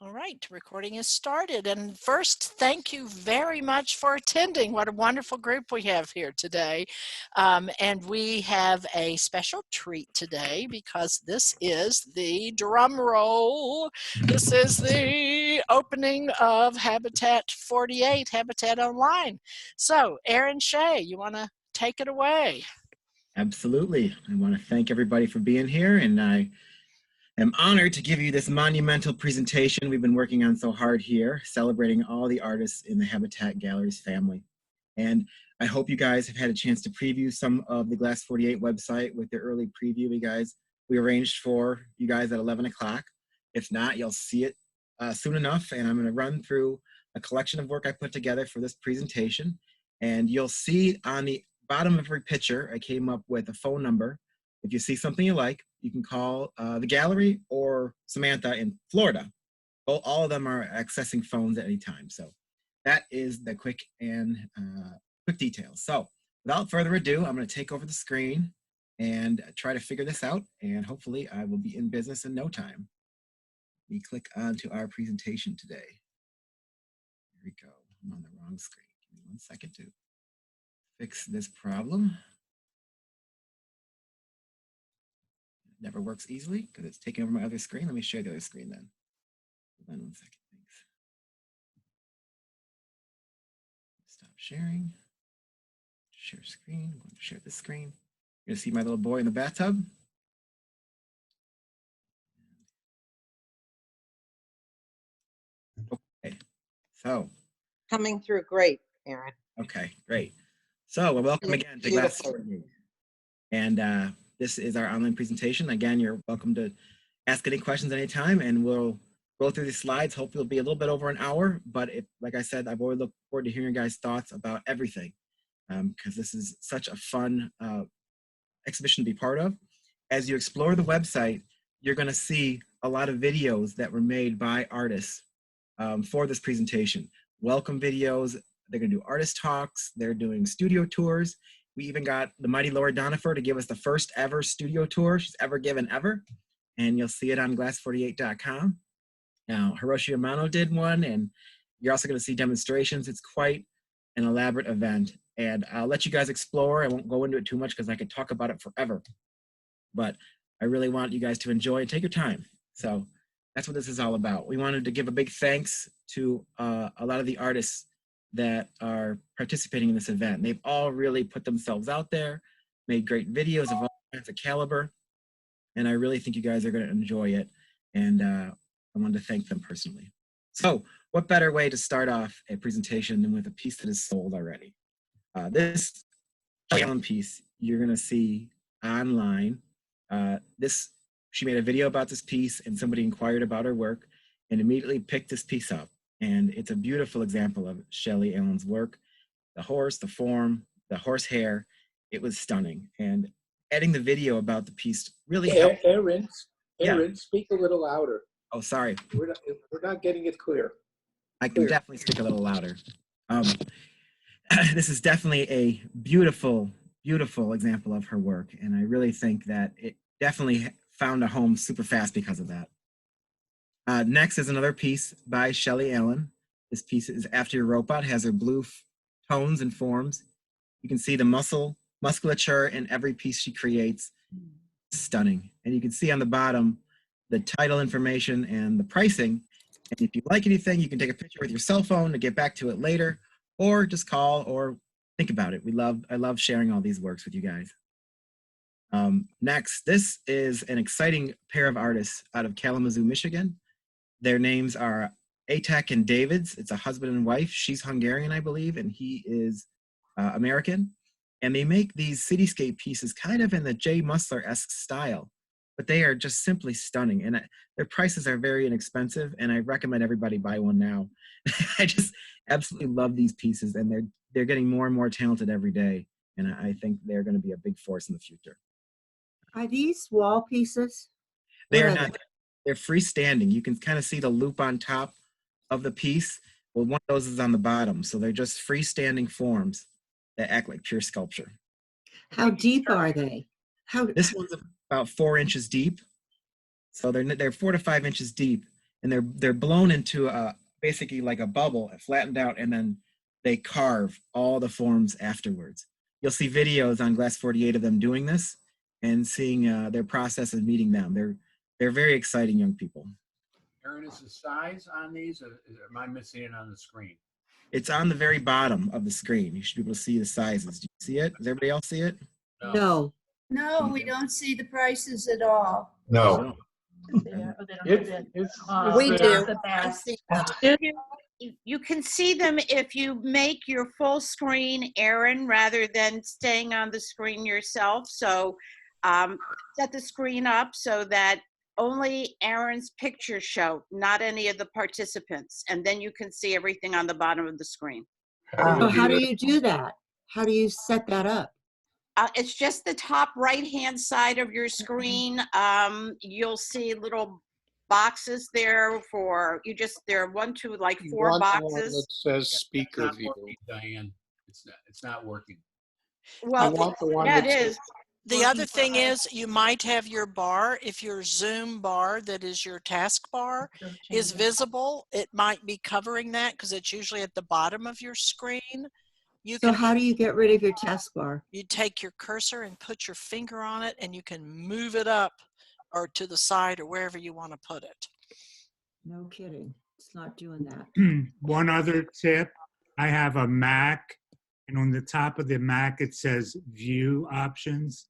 All right, recording is started. And first, thank you very much for attending. What a wonderful group we have here today. And we have a special treat today because this is the drum roll. This is the opening of Habatat 48, Habitat Online. So, Aaron Schey, you want to take it away? Absolutely. I want to thank everybody for being here, and I am honored to give you this monumental presentation we've been working on so hard here, celebrating all the artists in the Habatat Gallery's family. And I hope you guys have had a chance to preview some of the Glass48 website with the early preview. We arranged for you guys at 11 o'clock. If not, you'll see it soon enough, and I'm going to run through a collection of work I put together for this presentation. And you'll see on the bottom of every picture, I came up with a phone number. If you see something you like, you can call the gallery or Samantha in Florida. All of them are accessing phones at any time. So that is the quick details. So without further ado, I'm going to take over the screen and try to figure this out. And hopefully I will be in business in no time. Let me click onto our presentation today. Here we go. I'm on the wrong screen. Give me 1 second to fix this problem. Never works easily because it's taking over my other screen. Let me share the other screen then. Hold on 1 second, thanks. Stop sharing. Share screen. I'm going to share this screen. You're going to see my little boy in the bathtub. Okay, so. Coming through great, Aaron. Okay, great. So welcome again to Glass48. And this is our online presentation. Again, you're welcome to ask any questions anytime, and we'll go through these slides. Hopefully it'll be a little bit over an hour, but like I said, I've always looked forward to hearing your guys' thoughts about everything, because this is such a fun exhibition to be part of. As you explore the website, you're gonna see a lot of videos that were made by artists for this presentation. Welcome videos, they're gonna do artist talks, they're doing studio tours. We even got the mighty Laura Donifer to give us the first ever studio tour she's ever given ever. And you'll see it on glass48.com. Now, Hiroshi Amano did one, and you're also going to see demonstrations. It's quite an elaborate event. And I'll let you guys explore. I won't go into it too much because I could talk about it forever. But I really want you guys to enjoy and take your time. So that's what this is all about. We wanted to give a big thanks to a lot of the artists that are participating in this event. They've all really put themselves out there, made great videos of all kinds of caliber, and I really think you guys are going to enjoy it, and I wanted to thank them personally. So what better way to start off a presentation than with a piece that is sold already? This Ellen piece you're going to see online. She made a video about this piece, and somebody inquired about her work and immediately picked this piece up. And it's a beautiful example of Shelley Allen's work. The horse, the form, the horsehair, it was stunning. And adding the video about the piece really helped. Aaron, speak a little louder. Oh, sorry. We're not getting it clear. I can definitely speak a little louder. This is definitely a beautiful, beautiful example of her work. And I really think that it definitely found a home super fast because of that. Next is another piece by Shelley Allen. This piece is After Your Robot, has her blue tones and forms. You can see the musculature in every piece she creates. Stunning. And you can see on the bottom the title information and the pricing. And if you like anything, you can take a picture with your cell phone to get back to it later, or just call or think about it. I love sharing all these works with you guys. Next, this is an exciting pair of artists out of Kalamazoo, Michigan. Their names are Atak and Davids. It's a husband and wife. She's Hungarian, I believe, and he is American. And they make these cityscape pieces kind of in the Jay Musler-esque style, but they are just simply stunning. And their prices are very inexpensive, and I recommend everybody buy one now. I just absolutely love these pieces, and they're getting more and more talented every day. And I think they're going to be a big force in the future. Are these wall pieces? They are not. They're freestanding. You can kind of see the loop on top of the piece. Well, one of those is on the bottom. So they're just freestanding forms that act like pure sculpture. How deep are they? This one's about 4 inches deep. So they're 4 to 5 inches deep. and they're blown into basically like a bubble, flattened out, and then they carve all the forms afterwards. You'll see videos on Glass48 of them doing this and seeing their process and meeting them. They're very exciting young people. Aaron, is the size on these, or am I missing it on the screen? It's on the very bottom of the screen. You should be able to see the sizes. Do you see it? Does everybody else see it? No. No, we don't see the prices at all. No. We do. I see. You can see them if you make your full screen, Aaron, rather than staying on the screen yourself. So set the screen up so that only Aaron's pictures show, not any of the participants. And then you can see everything on the bottom of the screen. So how do you do that? How do you set that up? It's just the top right-hand side of your screen. You'll see little boxes there for there are 1, 2, like 4 boxes. That says speaker It's view. not working, Diane. It's not working. I Well, want the one yeah, it that is. says The other thing is you might have your bar, if your Zoom bar, that is your task bar, is visible, it might be covering that because it's usually at the bottom of your screen. So how do you get rid of your taskbar? You take your cursor and put your finger on it and you can move it up or to the side or wherever you want to put it. No kidding. It's not doing that. One other tip, I have a Mac, and on the top of the Mac it says View Options.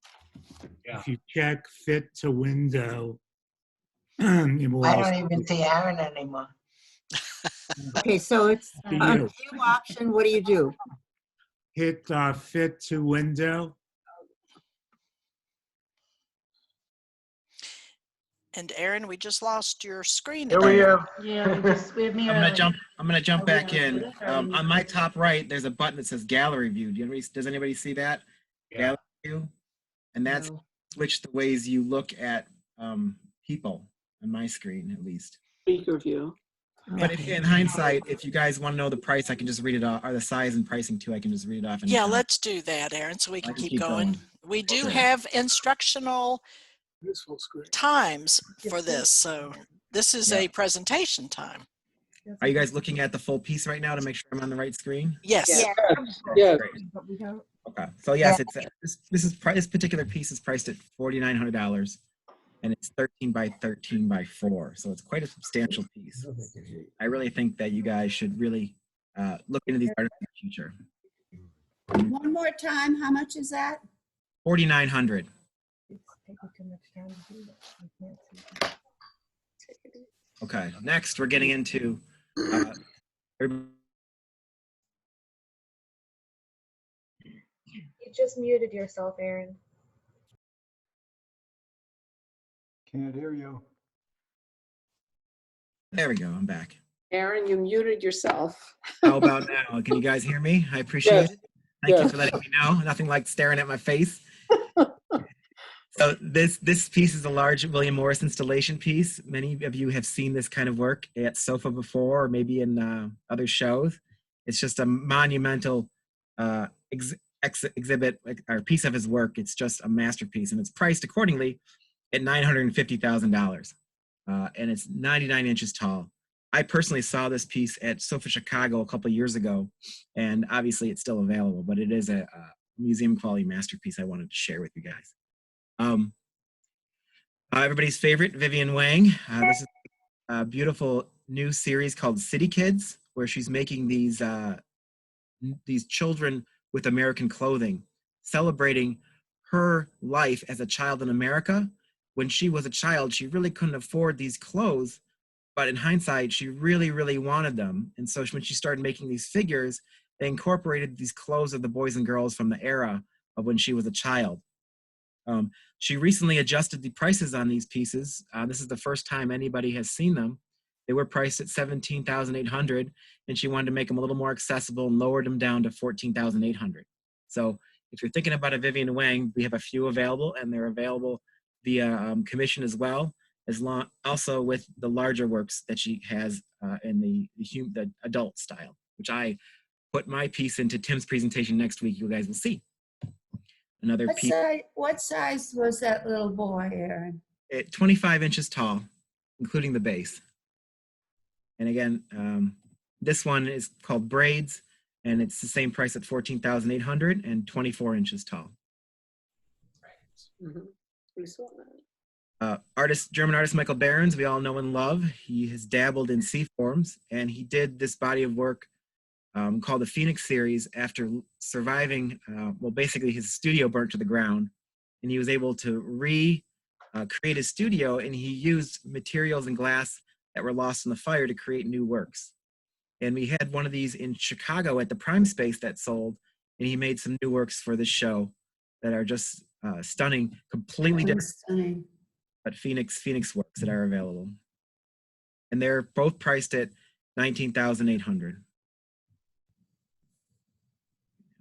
Yeah. If you check Fit to Window, it will I also don't even see Aaron anymore. Okay, so it's See on you. view option. What do you do? hit Fit to Window. And Aaron, we just lost your screen. Here we again. have. Yeah, we have me I'm early. gonna jump Oh, back yeah. in. On my top right, there's a button that says Gallery View. Does anybody see that? Yeah. Gallery View, and that's No. switch the ways you look at people on my screen, at least. Speaker view. But in hindsight, if you guys want to know the price, I can just read it off, or the size and pricing too. I can just read it off. Yeah, anytime. let's do that, Aaron, so we I can can keep keep going. going. We do Sure. have instructional This full screen. times for this, so this is Yeah. a presentation time. Are you guys looking at the full piece right now to make sure I'm on the right screen? Yes. Yeah. Yes. Great. Okay. So yes, it's this particular piece is priced at $4,900, and it's 13 by 13 by 4, so it's quite a substantial piece. I really think that you guys should really look into these artists in the future. One more time, how much is that? 4,900. Okay. Next, we're getting into. You just muted yourself, Aaron. Can't hear you. There we go. I'm back. Aaron, you muted yourself. How about now? Can you guys hear me? I appreciate Yes. it. Thank you Yes. for letting me know. Nothing like staring at my face. So this piece is a large William Morris installation piece. Many of you have seen this kind of work at SOFA before, or maybe in other shows. It's just a monumental exhibit or piece of his work. It's just a masterpiece, and it's priced accordingly at $950,000, and it's 99 inches tall. I personally saw this piece at SOFA Chicago a couple of years ago, and obviously it's still available, but it is a museum quality masterpiece I wanted to share with you guys. Everybody's favorite, Vivian Wang. This is a beautiful new series called City Kids, where she's making these children with American clothing, celebrating her life as a child in America. When she was a child, she really couldn't afford these clothes, but in hindsight, she really, really wanted them. And so when she started making these figures, they incorporated these clothes of the boys and girls from the era of when she was a child. She recently adjusted the prices on these pieces. This is the first time anybody has seen them. They were priced at $17,800, and she wanted to make them a little more accessible and lowered them down to $14,800. So if you're thinking about a Vivian Wang, we have a few available, and they're available via commission as well, also with the larger works that she has in the adult style, which I put my piece into Tim's presentation next week. You guys will see. Another piece. What size was that little boy, Aaron? At 25 inches tall, including the base. And again, this one is called Braids, and it's the same price at 14,800 and 24 inches tall. Mhm. We saw that. German artist Michael Behrens, we all know and love. He has dabbled in sea forms, and he did this body of work called the Phoenix series after surviving, well, basically his studio burnt to the ground, and he was able to create his studio, and he used materials and glass that were lost in the fire to create new works. And we had one of these in Chicago at the Prime Space that sold, and he made some new works for this show that are just stunning, completely different, Stunning. but Phoenix works that are available. And they're both priced at $19,800.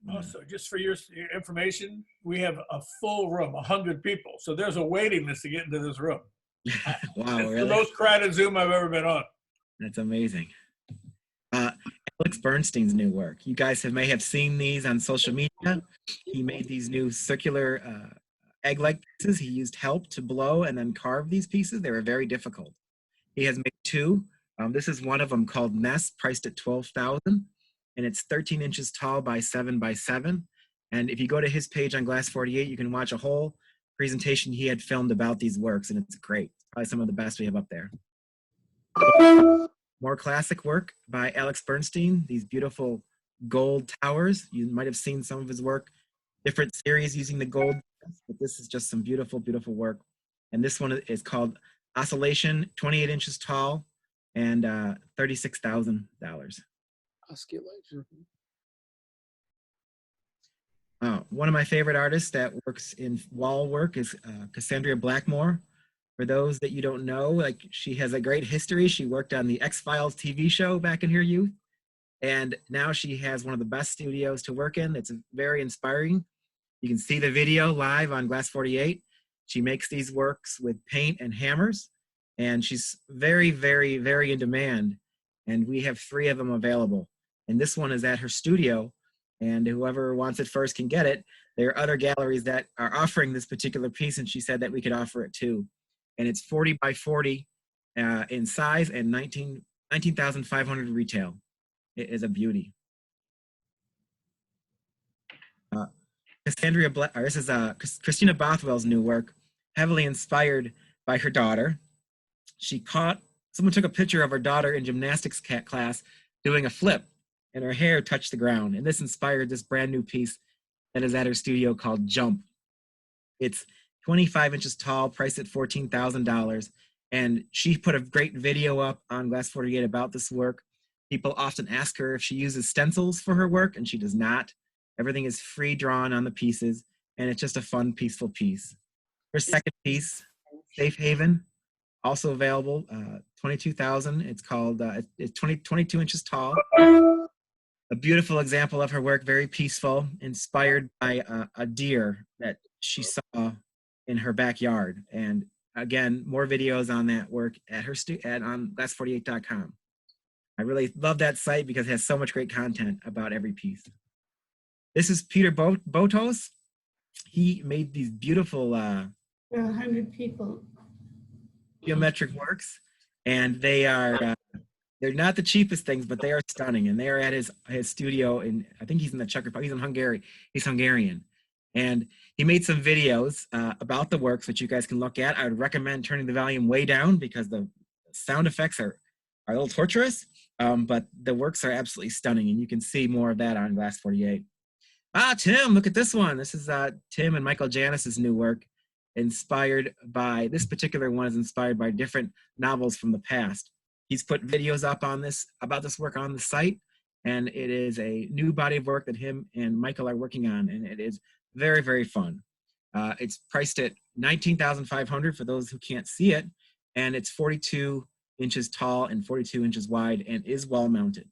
Also, just for your information, we have a full room, 100 people. So there's a waiting list to get into this room. Wow, It's really? the most crowded Zoom I've ever been on. That's amazing. Alex Bernstein's new work. You guys may have seen these on social media. He made these new circular egg-like pieces. He used help to blow and then carve these pieces. They were very difficult. He has made two. This is one of them called Nest, priced at $12,000, and it's 13 inches tall by 7 by 7. And if you go to his page on Glass48, you can watch a whole presentation he had filmed about these works, and it's great. It's probably some of the best we have up there. More classic work by Alex Bernstein, these beautiful gold towers. You might have seen some of his work, different series using the gold, but this is just some beautiful, beautiful work. And this one is called Oscillation, 28 inches tall, and $36,000. Osculation. One of my favorite artists that works in wall work is Cassandra Blackmore. For those that you don't know, like, she has a great history. She worked on the X-Files TV show back in her youth, and now she has one of the best studios to work in. It's very inspiring. You can see the video live on Glass48. She makes these works with paint and hammers, and she's very, very, very in demand, and we have 3 of them available. And this one is at her studio, and whoever wants it first can get it. There are other galleries that are offering this particular piece, and she said that we could offer it too. And it's 40 by 40 in size and 19,500 retail. It is a beauty. This is Christina Bothwell's new work, heavily inspired by her daughter. Someone took a picture of her daughter in gymnastics class doing a flip, and her hair touched the ground. And this inspired this brand new piece that is at her studio called Jump. It's 25 inches tall, priced at $14,000. And she put a great video up on Glass48 about this work. People often ask her if she uses stencils for her work, and she does not. Everything is free drawn on the pieces, and it's just a fun, peaceful piece. Her second piece, Safe Haven, also available, $22,000. It's called, it's 22 inches tall. A beautiful example of her work, very peaceful, inspired by a deer that she saw in her backyard. And again, more videos on that work at her on glass48.com. I really love that site because it has so much great content about every piece. This is Peter Botos. He made these beautiful There are 100 people. geometric works, and they are they're not the cheapest things, but they are stunning. And they are at his studio in, I think he's in the Czech Republic. He's in Hungary. He's Hungarian. And he made some videos about the works that you guys can look at. I would recommend turning the volume way down because the sound effects are a little torturous, but the works are absolutely stunning, and you can see more of that on Glass48. Tim, look at this one. This is Tim and Michael Janis's new work, inspired by, this particular one is inspired by different novels from the past. He's put videos up on this, about this work on the site, and it is a new body of work that him and Michael are working on, and it is very, very fun. It's priced at $19,500 for those who can't see it, and it's 42 inches tall and 42 inches wide and is wall mounted.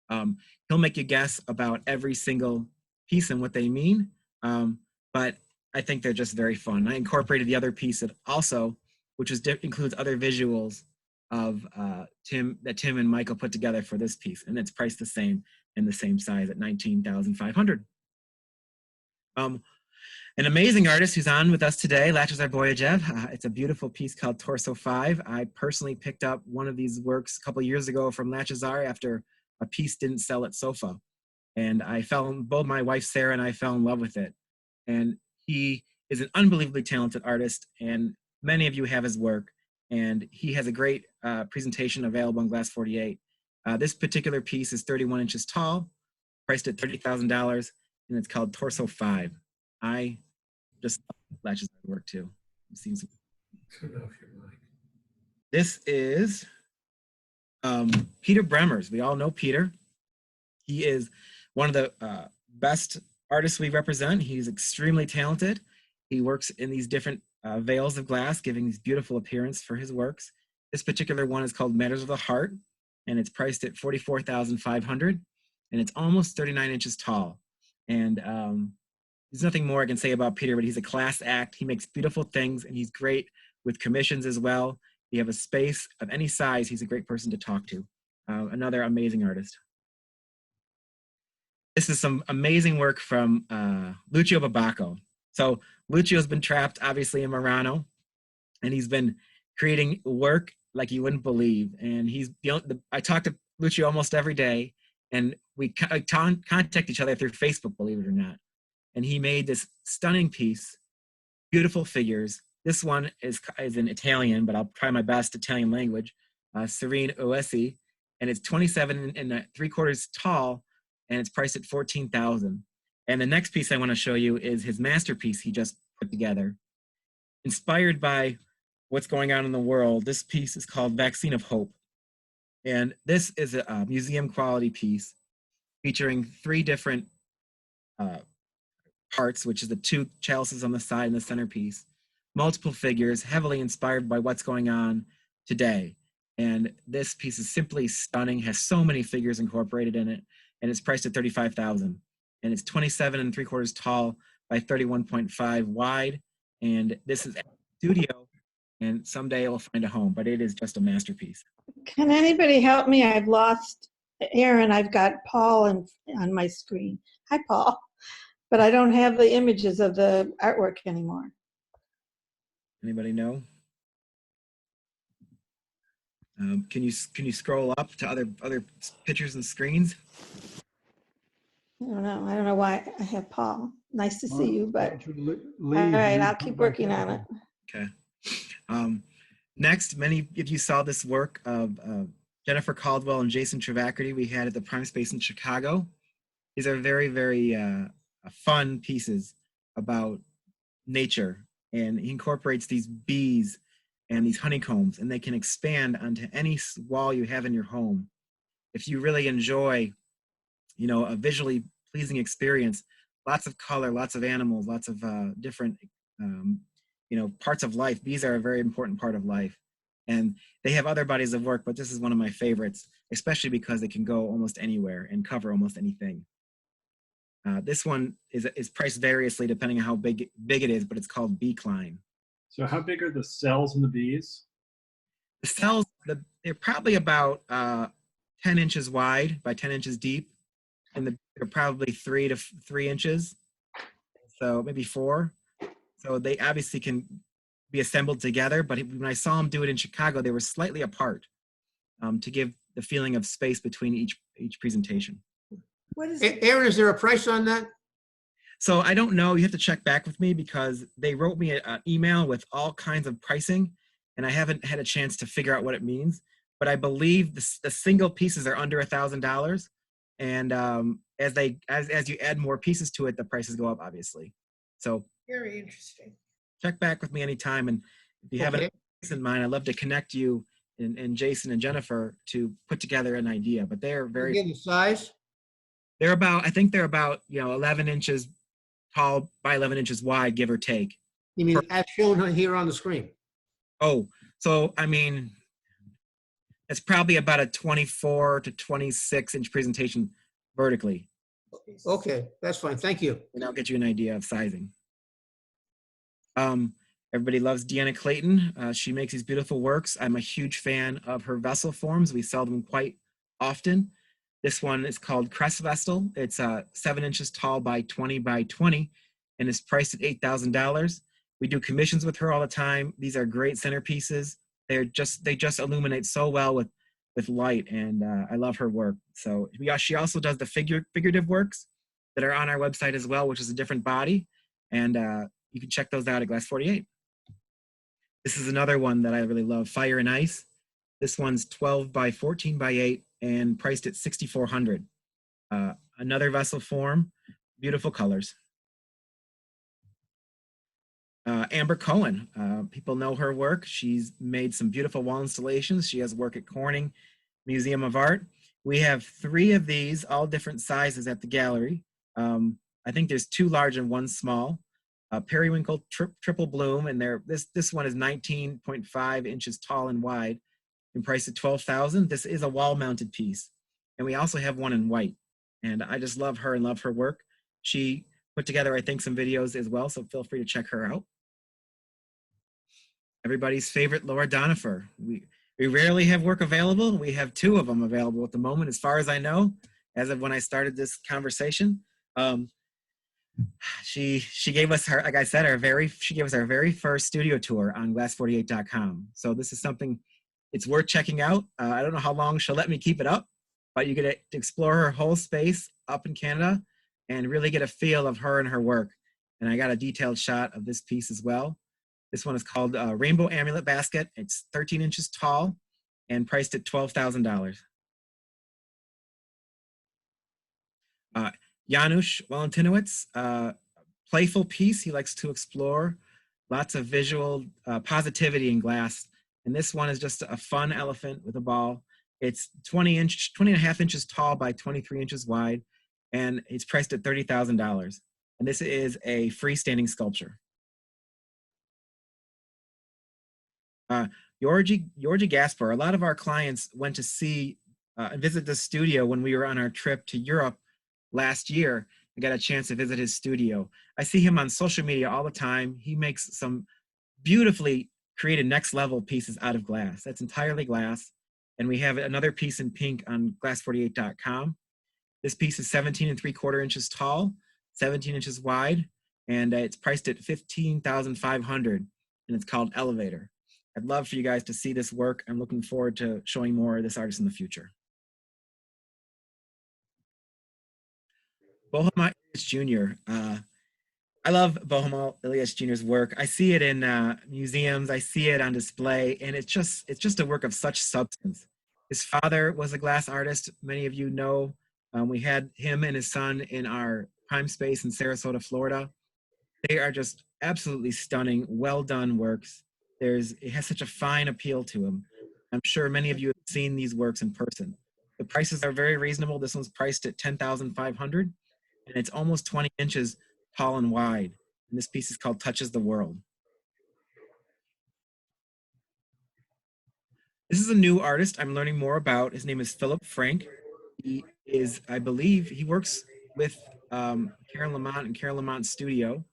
He'll make you guess about every single piece and what they mean, but I think they're just very fun. I incorporated the other piece that also, which includes other visuals of Tim and Michael put together for this piece, and it's priced the same and the same size at $19,500. An amazing artist who's on with us today, Lachazar Boyajev. It's a beautiful piece called Torso 5. I personally picked up one of these works a couple years ago from Lachazar after a piece didn't sell at SOFA. And both my wife Sarah and I fell in love with it. And he is an unbelievably talented artist, and many of you have his work. And he has a great presentation available on Glass48. This particular piece is 31 inches tall, priced at $30,000, and it's called Torso 5. I just Latches work too. This is Peter Bremers. We all know Peter. He is one of the best artists we represent. He's extremely talented. He works in these different veils of glass, giving these beautiful appearance for his works. This particular one is called Matters of the Heart, and it's priced at $44,500, and it's almost 39 inches tall. And there's nothing more I can say about Peter, but he's a class act. He makes beautiful things, and he's great with commissions as well. If you have a space of any size, he's a great person to talk to. Another amazing artist. This is some amazing work from Lucio Babacco. So Lucio's been trapped, obviously, in Murano, and he's been creating work like you wouldn't believe. And I talk to Lucio almost every day, and we contact each other through Facebook, believe it or not. And he made this stunning piece, beautiful figures. This one is in Italian, but I'll try my best Italian language, Serene Oesi, and it's 27 and 3/4 tall, and it's priced at $14,000. And the next piece I want to show you is his masterpiece he just put together. Inspired by what's going on in the world, this piece is called Vaccine of Hope. And this is a museum quality piece featuring 3 different parts, which is the 2 chalices on the side and the centerpiece, multiple figures, heavily inspired by what's going on today. And this piece is simply stunning, has so many figures incorporated in it, and it's priced at $35,000. And it's 27 3/4 tall by 31.5 wide. And this is a studio, and someday it will find a home, but it is just a masterpiece. Can anybody help me? I've lost Aaron. I've got Paul on my screen. Hi, Paul. But I don't have the images of the artwork anymore. Anybody know? Can you scroll up to other pictures and screens? I don't know why I have Paul. Nice to see you, but all right, I'll keep working on it. Okay. Next, many of you saw this work of Jennifer Caldwell and Jason Travackerty we had at the Prime Space in Chicago. These are very, very fun pieces about nature, and he incorporates these bees and these honeycombs, and they can expand onto any wall you have in your home. If you really enjoy, a visually pleasing experience, lots of color, lots of animals, lots of different, parts of life. Bees are a very important part of life. And they have other bodies of work, but this is one of my favorites, especially because it can go almost anywhere and cover almost anything. This one is priced variously depending on how big it is, but it's called Bee Klein. So how big are the cells in the bees? The cells, they're probably about 10 inches wide by 10 inches deep, and they're probably 3 to 3 inches, so maybe 4. So they obviously can be assembled together, but when I saw them do it in Chicago, they were slightly apart to give the feeling of space between each presentation. What is Aaron, is there a price on that? So I don't know. You have to check back with me because they wrote me an email with all kinds of pricing, and I haven't had a chance to figure out what it means. But I believe the single pieces are under $1,000, and as you add more pieces to it, the prices go up, obviously. So Very interesting. check back with me anytime, and if you have a price in mind, I'd love to connect you and Jason and Jennifer to put together an idea. But they're very. Again, the size? They're about, I think they're about 11 inches tall by 11 inches wide, give or take. You mean as shown here on the screen? Oh, so I mean, it's probably about a 24 to 26 inch presentation vertically. Okay, that's fine. Thank you. And I'll get you an idea of sizing. Everybody loves Deanna Clayton. She makes these beautiful works. I'm a huge fan of her vessel forms. We sell them quite often. This one is called Crest Vestal. It's 7 inches tall by 20 by 20. and is priced at $8,000. We do commissions with her all the time. These are great centerpieces. They just illuminate so well with light, and I love her work. So she also does the figurative works that are on our website as well, which is a different body, and you can check those out at Glass48. This is another one that I really love, Fire and Ice. This one's 12 by 14 by 8 and priced at $6,400. Another vessel form, beautiful colors. Amber Cohen, people know her work. She's made some beautiful wall installations. She has work at Corning Museum of Art. We have 3 of these, all different sizes at the gallery. I think there's 2 large and 1 small. Periwinkle triple bloom, and this one is 19.5 inches tall and wide and priced at $12,000. This is a wall-mounted piece, and we also have one in white. And I just love her and love her work. She put together, I think, some videos as well, so feel free to check her out. Everybody's favorite Laura Donifer. We rarely have work available. We have 2 of them available at the moment, as far as I know, as of when I started this conversation. She gave us her, like I said, she gave us our very first studio tour on glass48.com. So this is something it's worth checking out. I don't know how long she'll let me keep it up, but you get to explore her whole space up in Canada and really get a feel of her and her work. And I got a detailed shot of this piece as well. This one is called Rainbow Amulet Basket. It's 13 inches tall and priced at $12,000. Janusz Walentinowicz, playful piece. He likes to explore lots of visual positivity in glass. And this one is just a fun elephant with a ball. It's 20 and a half inches tall by 23 inches wide, and it's priced at $30,000. And this is a freestanding sculpture. Georgie Gasper, a lot of our clients went to see and visit the studio when we were on our trip to Europe last year. I got a chance to visit his studio. I see him on social media all the time. He makes some beautifully created next level pieces out of glass. That's entirely glass. And we have another piece in pink on glass48.com. This piece is 17 3/4 inches tall, 17 inches wide, and it's priced at $15,500, and it's called Elevator. I'd love for you guys to see this work. I'm looking forward to showing more of this artist in the future. Bohum Ilyich Jr. I love Bohum Ilyich Jr.'s work. I see it in museums. I see it on display, and it's just a work of such substance. His father was a glass artist. Many of you know. We had him and his son in our prime space in Sarasota, Florida. They are just absolutely stunning, well done works. It has such a fine appeal to them. I'm sure many of you have seen these works in person. The prices are very reasonable. This one's priced at $10,500, and it's almost 20 inches tall and wide. And this piece is called Touches the World. This is a new artist I'm learning more about. His name is Philip Frank. He is, I believe, he works with Karen Lamont and Karen Lamont's studio.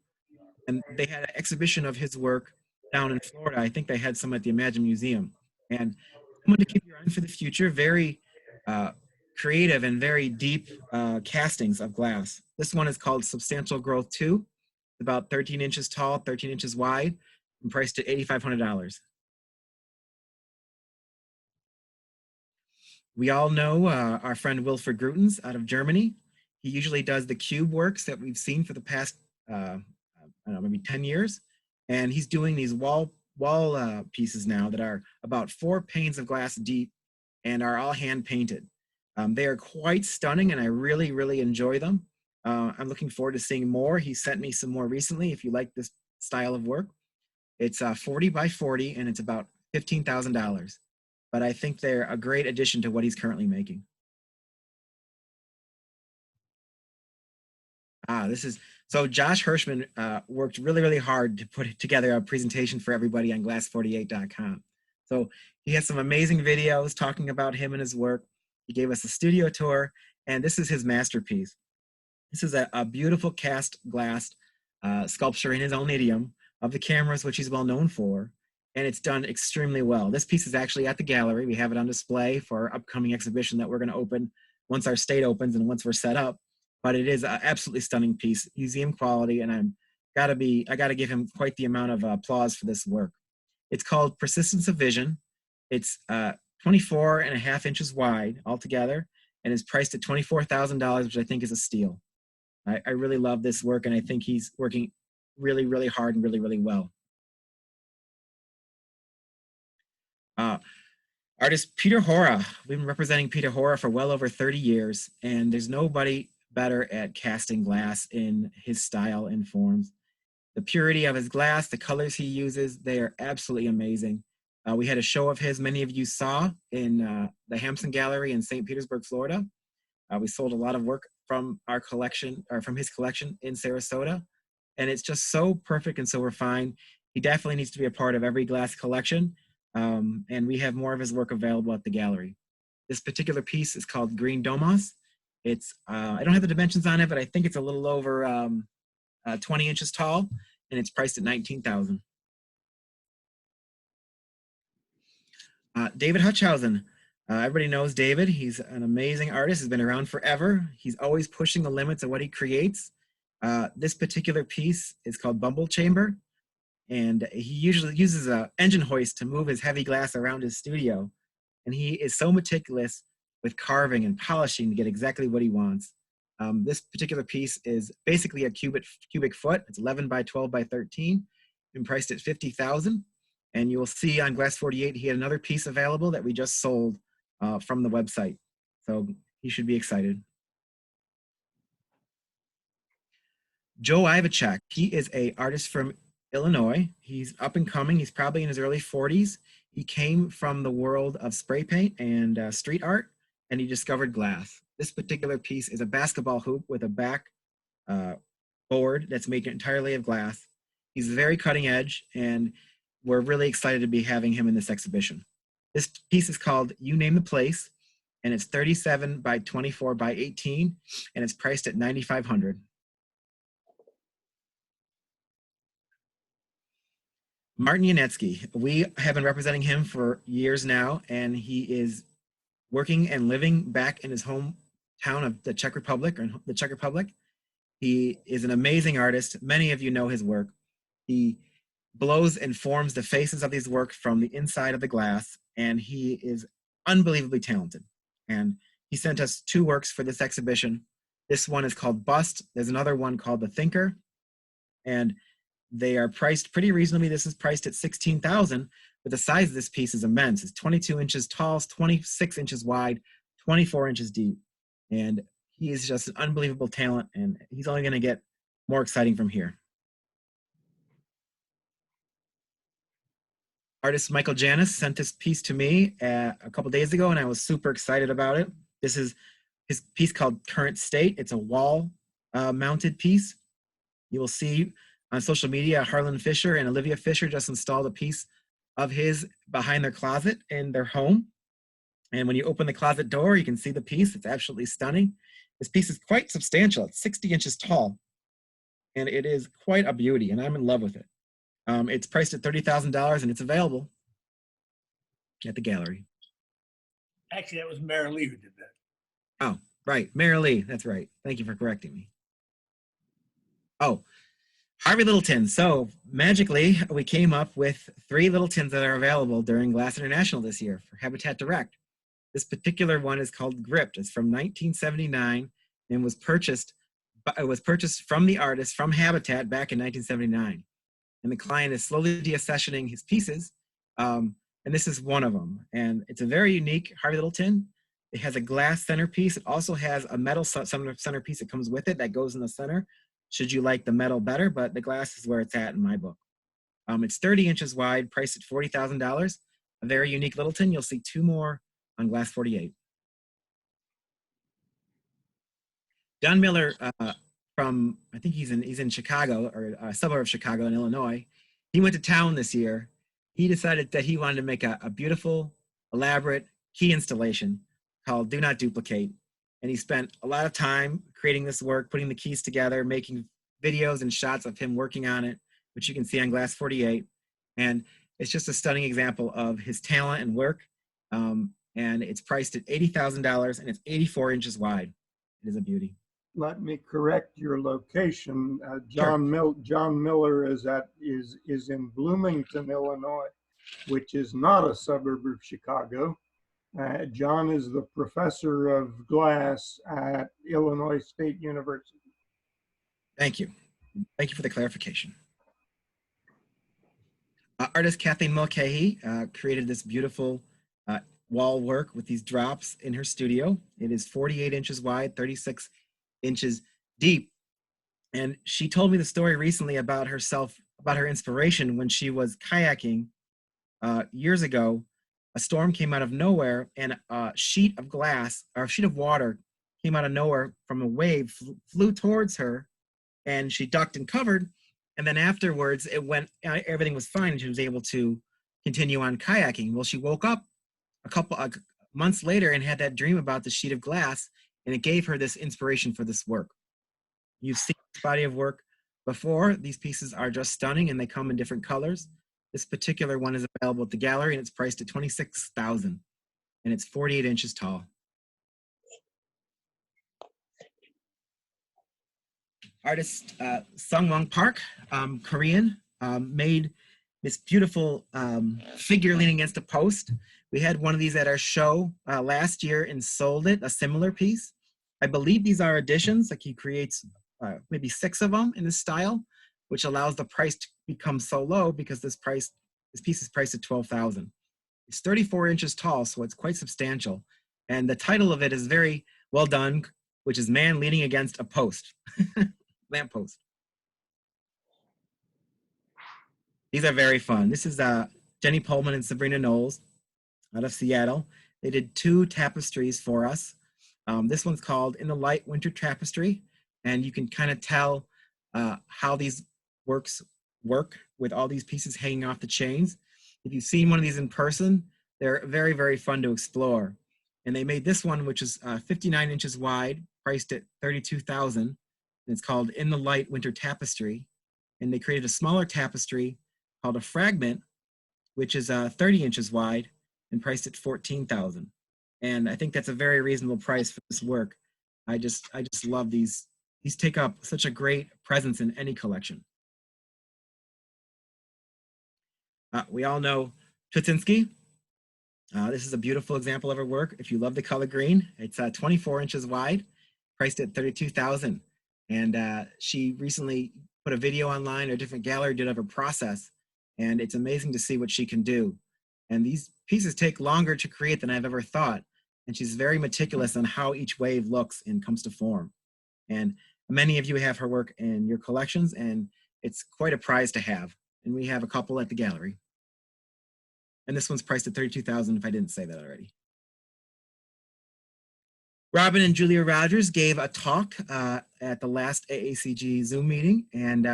And they had an exhibition of his work down in Florida. I think they had some at the Imagine Museum. And someone to keep your eye on for the future, very creative and very deep castings of glass. This one is called Substantial Growth 2. It's about 13 inches tall, 13 inches wide, and priced at $8,500. We all know our friend Wilfried Grutens out of Germany. He usually does the cube works that we've seen for the past, I don't know, maybe 10 years. And he's doing these wall pieces now that are about 4 panes of glass deep and are all hand painted. They are quite stunning, and I really, really enjoy them. I'm looking forward to seeing more. He sent me some more recently, if you like this style of work. It's 40 by 40, and it's about $15,000. But I think they're a great addition to what he's currently making. So Josh Hirschman worked really, really hard to put together a presentation for everybody on glass48.com. So he has some amazing videos talking about him and his work. He gave us a studio tour, and this is his masterpiece. This is a beautiful cast glass sculpture in his own idiom of the cameras, which he's well known for, and it's done extremely well. This piece is actually at the gallery. We have it on display for our upcoming exhibition that we're going to open once our state opens and once we're set up. But it is an absolutely stunning piece, museum quality, and I'm I gotta give him quite the amount of applause for this work. It's called Persistence of Vision. It's 24.5 inches wide altogether, and is priced at $24,000, which I think is a steal. I really love this work, and I think he's working really, really hard and really, really well. Artist Peter Hora. We've been representing Peter Hora for well over 30 years, and there's nobody better at casting glass in his style and forms. The purity of his glass, the colors he uses, they are absolutely amazing. We had a show of his, many of you saw, in the Hampson Gallery in St. Petersburg, Florida. We sold a lot of work from our collection, or from his collection in Sarasota, and it's just so perfect and so refined. He definitely needs to be a part of every glass collection, and we have more of his work available at the gallery. This particular piece is called Green Domos. It's, I don't have the dimensions on it, but I think it's a little over 20 inches tall, and it's priced at $19,000. David Hutchhausen. Everybody knows David. He's an amazing artist. He's been around forever. He's always pushing the limits of what he creates. This particular piece is called Bumble Chamber, and he usually uses an engine hoist to move his heavy glass around his studio. And he is so meticulous with carving and polishing to get exactly what he wants. This particular piece is basically a cubic foot. It's 11 by 12 by 13 and priced at $50,000. And you will see on Glass48, he had another piece available that we just sold from the website. So he should be excited. Joe Ivacek, he is an artist from Illinois. He's up and coming. He's probably in his early 40s. He came from the world of spray paint and street art, and he discovered glass. This particular piece is a basketball hoop with a back board that's made entirely of glass. He's very cutting edge, and we're really excited to be having him in this exhibition. This piece is called You Name the Place, and it's 37 by 24 by 18, and it's priced at $9,500. Martin Yanetsky, we have been representing him for years now, and he is working and living back in his hometown of the Czech Republic, or the Czech Republic. He is an amazing artist. Many of you know his work. He blows and forms the faces of these work from the inside of the glass, and he is unbelievably talented. And he sent us 2 works for this exhibition. This one is called Bust. There's another one called The Thinker, and they are priced pretty reasonably. This is priced at $16,000, but the size of this piece is immense. It's 22 inches tall, 26 inches wide, 24 inches deep. And he is just an unbelievable talent, and he's only going to get more exciting from here. Artist Michael Janis sent this piece to me a couple days ago, and I was super excited about it. This is his piece called Current State. It's a wall mounted piece. You will see on social media, Harlan Fisher and Olivia Fisher just installed a piece of his behind their closet in their home. And when you open the closet door, you can see the piece. It's absolutely stunning. This piece is quite substantial. It's 60 inches tall, and it is quite a beauty, and I'm in love with it. It's priced at $30,000, and it's available at the gallery. Actually, that was Mary Lee who did that. Oh, right, Mary Lee, that's right. Thank you for correcting me. Oh, Harvey Littleton. So magically, we came up with 3 Littletons that are available during Glass International this year for Habitat Direct. This particular one is called Gripped. It's from 1979 and was purchased from the artist from Habitat back in 1979. And the client is slowly deaccessioning his pieces, and this is one of them. And it's a very unique Harvey Littleton. It has a glass centerpiece. It also has a metal centerpiece that comes with it that goes in the center, should you like the metal better, but the glass is where it's at in my book. It's 30 inches wide, priced at $40,000. A very unique Littleton. You'll see 2 more on Glass48. Don Miller, from, I think he's in Chicago, or a suburb of Chicago in Illinois. He went to town this year. He decided that he wanted to make a beautiful, elaborate key installation called Do Not Duplicate. And he spent a lot of time creating this work, putting the keys together, making videos and shots of him working on it, which you can see on Glass48. And it's just a stunning example of his talent and work. And it's priced at $80,000, and it's 84 inches wide. It is a beauty. let me correct your location. John Miller is in Bloomington, Illinois, which is not a suburb of Chicago. John is the professor of glass at Illinois State University. Thank you. Thank you for the clarification. Artist Kathleen Mulcahy created this beautiful wall work with these drops in her studio. It is 48 inches wide, 36 inches deep. And she told me the story recently about herself, about her inspiration when she was kayaking years ago. A storm came out of nowhere and a sheet of glass or a sheet of water came out of nowhere from a wave, flew towards her, and she ducked and covered. And then afterwards, everything was fine. And she was able to continue on kayaking. Well, she woke up a couple months later and had that dream about the sheet of glass, and it gave her this inspiration for this work. You've seen this body of work before. These pieces are just stunning, and they come in different colors. This particular one is available at the gallery, and it's priced at $26,000, and it's 48 inches tall. Artist Sungwon Park, Korean, made this beautiful figure leaning against a post. We had one of these at our show last year and sold it, a similar piece. I believe these are additions, like he creates maybe 6 of them in this style, which allows the price to become so low because this piece is priced at $12,000. It's 34 inches tall, so it's quite substantial. And the title of it is very well done, which is Man Leaning Against a Post. Lamppost. These are very fun. This is Jenny Pullman and Sabrina Knowles out of Seattle. They did 2 tapestries for us. This one's called In the Light Winter Tapestry, and you can kind of tell how these works work with all these pieces hanging off the chains. If you've seen one of these in person, they're very, very fun to explore. And they made this one, which is 59 inches wide, priced at $32,000. It's called In the Light Winter Tapestry. And they created a smaller tapestry called a Fragment, which is 30 inches wide and priced at $14,000. And I think that's a very reasonable price for this work. I just love these. These take up such a great presence in any collection. We all know Tutinski. This is a beautiful example of her work. If you love the color green, it's 24 inches wide, priced at $32,000. And she recently put a video online, or a different gallery did of her process, and it's amazing to see what she can do. And these pieces take longer to create than I've ever thought, and she's very meticulous on how each wave looks and comes to form. And many of you have her work in your collections, and it's quite a prize to have. And we have a couple at the gallery. And this one's priced at $32,000 if I didn't say that already. Robin and Julia Rogers gave a talk at the last AACG Zoom meeting, and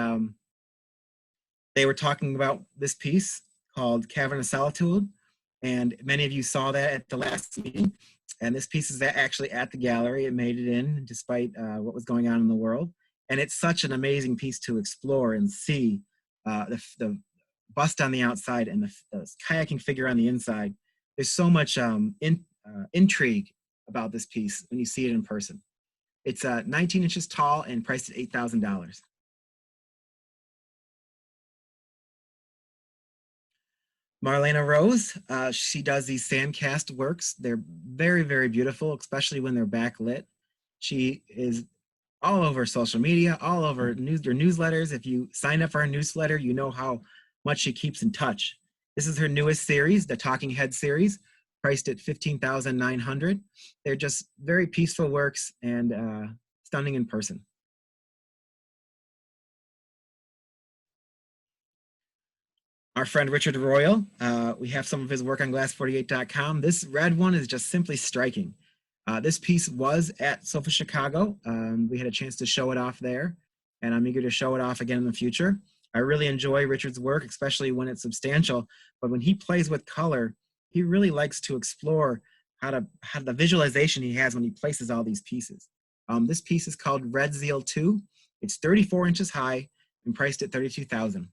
they were talking about this piece called Cavern of Solitude, and many of you saw that at the last meeting. And this piece is actually at the gallery. It made it in despite what was going on in the world. And it's such an amazing piece to explore and see the bust on the outside and the kayaking figure on the inside. There's so much intrigue about this piece when you see it in person. It's 19 inches tall and priced at $8,000. Marlena Rose, she does these sand cast works. They're very, very beautiful, especially when they're backlit. She is all over social media, all over your newsletters. If you sign up for her newsletter, you know how much she keeps in touch. This is her newest series, the Talking Head series, priced at $15,900. They're just very peaceful works and stunning in person. Our friend Richard Royal, we have some of his work on Glass48.com. This red one is just simply striking. This piece was at SOFA Chicago. We had a chance to show it off there, and I'm eager to show it off again in the future. I really enjoy Richard's work, especially when it's substantial, but when he plays with color, he really likes to explore how the visualization he has when he places all these pieces. This piece is called Red Zeal 2. It's 34 inches high and priced at $32,000.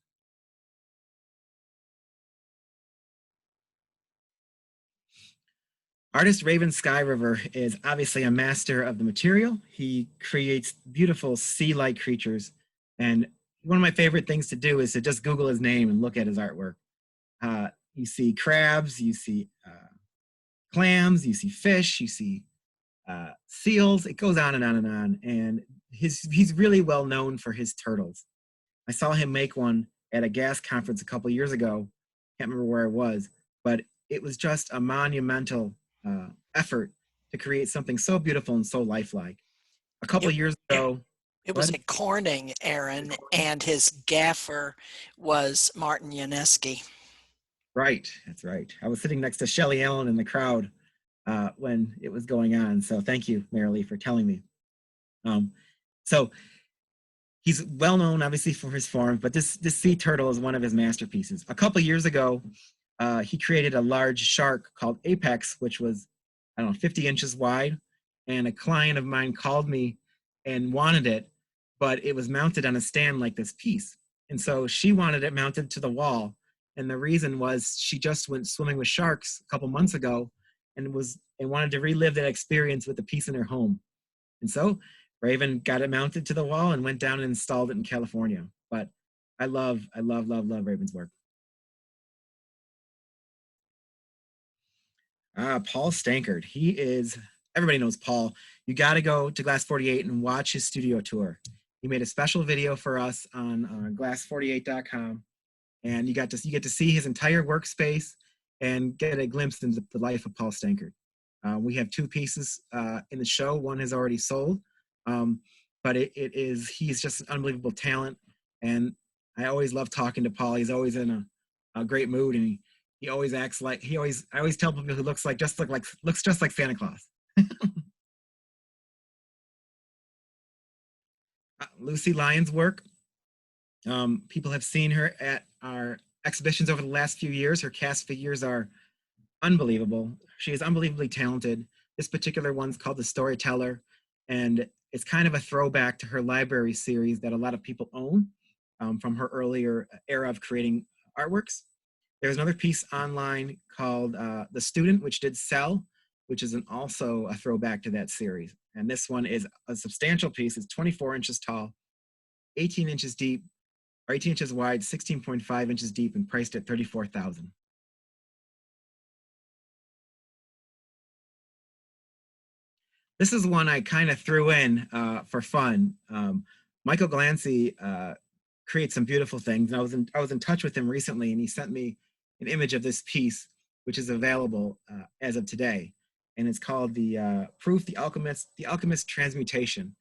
Artist Raven Sky River is obviously a master of the material. He creates beautiful sea-like creatures. And one of my favorite things to do is to just Google his name and look at his artwork. You see crabs, you see clams, you see fish, you see seals. It goes on and on and on. And he's really well known for his turtles. I saw him make one at a gas conference a couple years ago. Can't remember where it was, but it was just a monumental effort to create something so beautiful and so lifelike. A couple years ago, it was at Corning, Aaron, and his gaffer was Martin Yaneski. Right, that's right. I was sitting next to Shelley Allen in the crowd when it was going on. So thank you, Marilee, for telling me. So he's well known, obviously, for his form, but this sea turtle is one of his masterpieces. A couple years ago, he created a large shark called Apex, which was, I don't know, 50 inches wide. And a client of mine called me and wanted it, but it was mounted on a stand like this piece. And so she wanted it mounted to the wall. And the reason was she just went swimming with sharks a couple months ago and wanted to relive that experience with the piece in her home. And so Raven got it mounted to the wall and went down and installed it in California. But I love Raven's work. Paul Stankard. He is, everybody knows Paul. You got to go to Glass48 and watch his studio tour. He made a special video for us on glass48.com, and you get to see his entire workspace and get a glimpse into the life of Paul Stankard. We have 2 pieces in the show. One has already sold, but he's just an unbelievable talent, and I always love talking to Paul. He's always in a great mood, and he always acts like I always tell people he looks just like Santa Claus. Lucy Lyon's work. People have seen her at our exhibitions over the last few years. Her cast figures are unbelievable. She is unbelievably talented. This particular one's called The Storyteller, and it's kind of a throwback to her library series that a lot of people own from her earlier era of creating artworks. There's another piece online called The Student, which did sell, which is also a throwback to that series. And this one is a substantial piece. It's 24 inches tall, 18 inches deep, or 18 inches wide, 16.5 inches deep, and priced at $34,000. This is one I kind of threw in for fun. Michael Glancy creates some beautiful things. And I was in touch with him recently, and he sent me an image of this piece, which is available as of today. And it's called the Proof, the Alchemist Transmutation.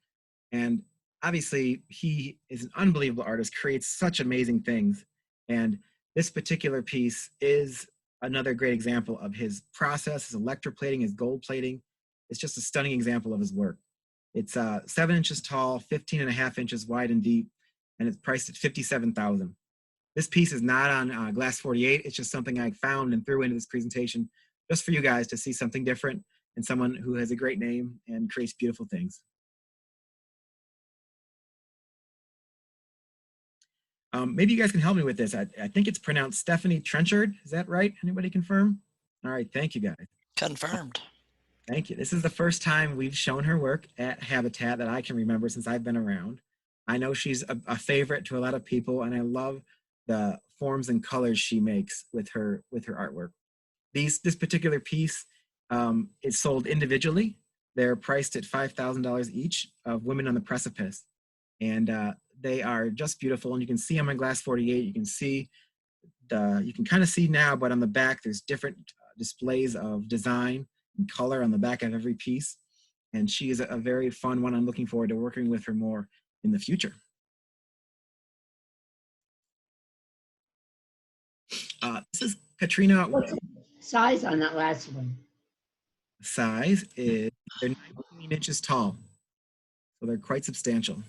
And obviously he is an unbelievable artist, creates such amazing things. And this particular piece is another great example of his process, his electroplating, his gold plating. It's just a stunning example of his work. It's 7 inches tall, 15.5 inches wide and deep, and it's priced at $57,000. This piece is not on Glass48. It's just something I found and threw into this presentation just for you guys to see something different and someone who has a great name and creates beautiful things. Maybe you guys can help me with this. I think it's pronounced Stephanie Trenchard. Is that right? Anybody confirm? All right, thank you guys. Confirmed. Thank you. This is the first time we've shown her work at Habatat that I can remember since I've been around. I know she's a favorite to a lot of people, and I love the forms and colors she makes with her artwork. This particular piece is sold individually. They're priced at $5,000 each of Women on the Precipice. And they are just beautiful. And you can see them on Glass48. You can see you can kind of see now, but on the back, there's different displays of design and color on the back of every piece. And she is a very fun one. I'm looking forward to working with her more in the future. This is Katrina. What's the size on that last one? Size is, they're 19 inches tall. So they're quite substantial.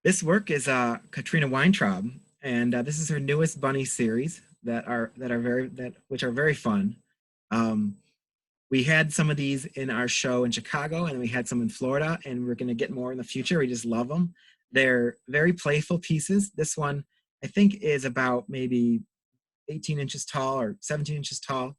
This work is Katrina Weintraub, and this is her newest bunny series which are very fun. We had some of these in our show in Chicago, and we had some in Florida, and we're going to get more in the future. We just love them. They're very playful pieces. This one, I think, is about maybe 18 inches tall or 17 inches tall,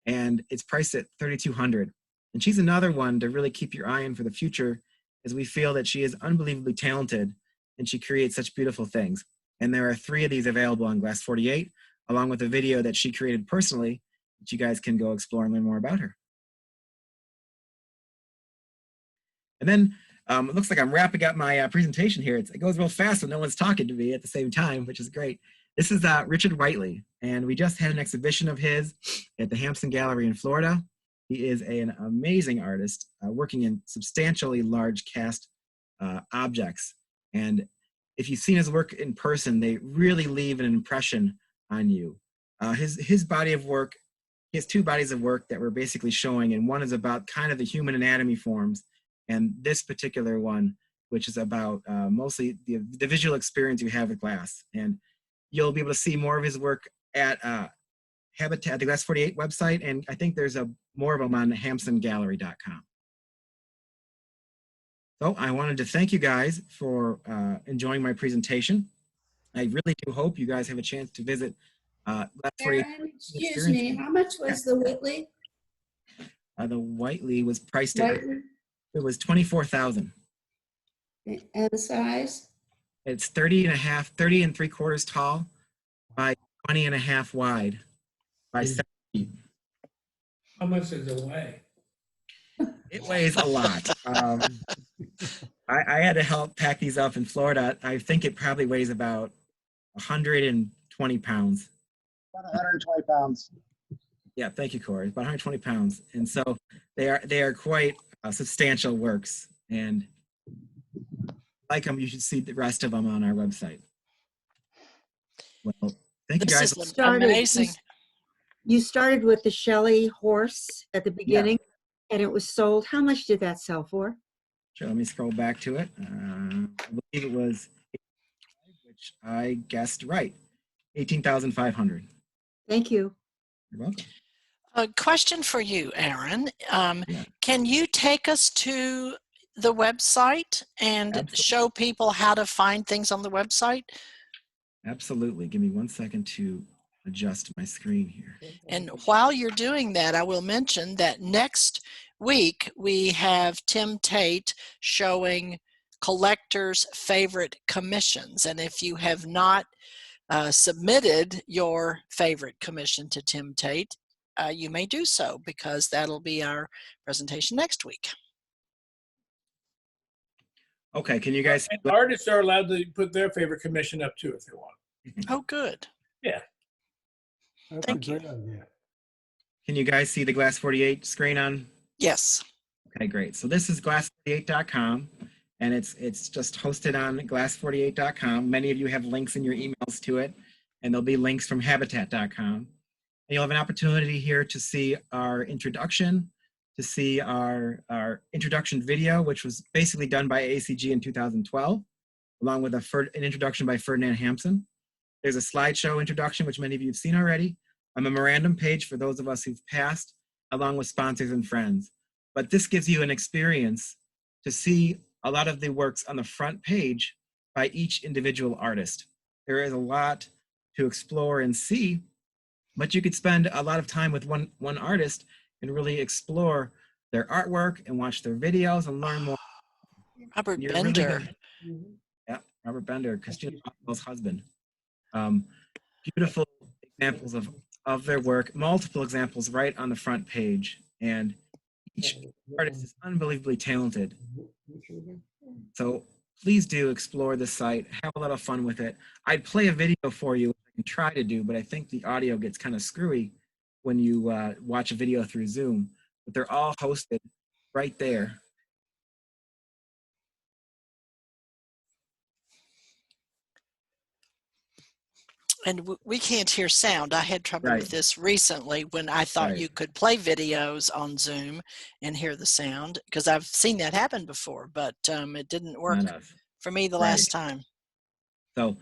and it's priced at $3,200. And she's another one to really keep your eye on for the future, as we feel that she is unbelievably talented and she creates such beautiful things. And there are 3 of these available on Glass48, along with a video that she created personally that you guys can go explore and learn more about her. And then it looks like I'm wrapping up my presentation here. It goes real fast when no one's talking to me at the same time, which is great. This is Richard Whiteley, and we just had an exhibition of his at the Hampton Gallery in Florida. He is an amazing artist, working in substantially large cast objects. And if you've seen his work in person, they really leave an impression on you. His body of work, he has 2 bodies of work that we're basically showing, and one is about kind of the human anatomy forms, and this particular one, which is about mostly the visual experience you have with glass. And you'll be able to see more of his work at Habatat, the Glass48 website, and I think there's more of them on hamptongallery.com. So I wanted to thank you guys for enjoying my presentation. I really do hope you guys have a chance to visit Glass48. Aaron, excuse me, how much was the Whitley? The Whiteley was priced at, it was $24,000. And the size? It's 30 and 3/4 tall by 20 and a half wide by 7 feet. How much does it weigh? It weighs a lot. I had to help pack these up in Florida. I think it probably weighs about 120 pounds. About 120 pounds. Yeah, thank you, Corey. About 120 pounds. And so they are quite substantial works. And like them, you should see the rest of them on our website. Well, thank you guys. This is amazing. You started with the Schey horse at the beginning, and it was sold. How much did that sell for? Sure, let me scroll back to it. I believe it was, which I guessed right, 18,500. Thank you. You're welcome. A question for you, Aaron. Can you take us to the website and show people how to find things on the website? Absolutely. Give me 1 second to adjust my screen here. And while you're doing that, I will mention that next week we have Tim Tate showing collectors' favorite commissions. And if you have not submitted your favorite commission to Tim Tate, you may do so, because that'll be our presentation next week. Okay, can you guys? And artists are allowed to put their favorite commission up too if they want. Oh, good. Yeah. Thank you. Can you guys see the Glass48 screen on? Yes. Okay, great. So this is glass48.com, and it's just hosted on glass48.com. Many of you have links in your emails to it, and there'll be links from habatat.com. And you'll have an opportunity here to see our introduction, to see our introduction video, which was basically done by AACG in 2012, along with an introduction by Ferdinand Hampson. There's a slideshow introduction, which many of you have seen already, a memorandum page for those of us who've passed, along with sponsors and friends. But this gives you an experience to see a lot of the works on the front page by each individual artist. There is a lot to explore and see, but you could spend a lot of time with one artist and really explore their artwork and watch their videos and learn more. Robert Bender. Yeah, Robert Bender, Christina Rockwell's husband. Beautiful examples of their work, multiple examples right on the front page. And each artist is unbelievably talented. So please do explore the site, have a lot of fun with it. I'd play a video for you, which I can try to do, but I think the audio gets kind of screwy when you watch a video through Zoom. But they're all hosted right there. And we can't hear sound. I had trouble with this recently when I thought you could play videos on Zoom and hear the sound, because I've seen that happen before, but it didn't work for me the last time. So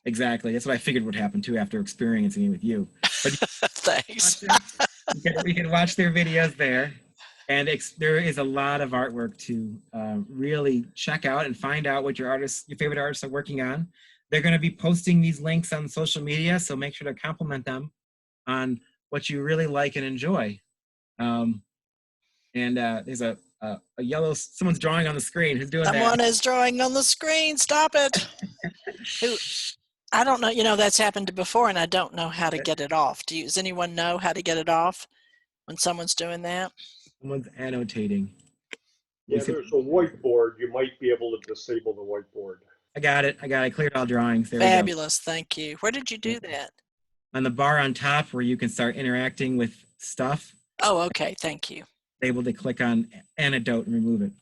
exactly, that's what I figured would happen too after experiencing it with you. But thanks. You can watch their videos there, and there is a lot of artwork to really check out and find out what your favorite artists are working on. They're going to be posting these links on social media, so make sure to compliment them on what you really like and enjoy. There's a yellow, someone's drawing on the screen. Who's doing that? Someone is drawing on the screen. Stop it. Who? I don't know. You know, that's happened before, and I don't know how to get it off. Does anyone know how to get it off when someone's doing that? Someone's annotating. Yeah, there's a whiteboard. You might be able to disable the whiteboard. I got it. I cleared all drawings. There Fabulous. Thank you. Where did you do that? On the bar on top where you can start interacting with stuff. Oh, okay. Thank you. Able to click on anecdote and remove it.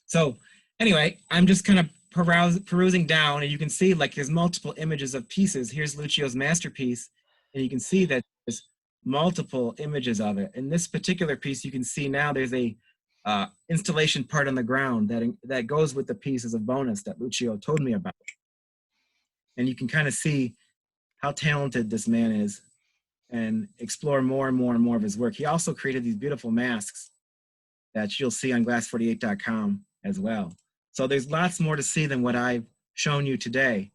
So anyway, I'm just kind of perusing down, and you can see like there's multiple images of pieces. Here's Lucio's masterpiece, and you can see that there's multiple images of it. In this particular piece, you can see now there's a installation part on the ground that goes with the piece as a bonus that Lucio told me about. And you can kind of see how talented this man is and explore more and more and more of his work. He also created these beautiful masks that you'll see on glass48.com as well. So there's lots more to see than what I've shown you today.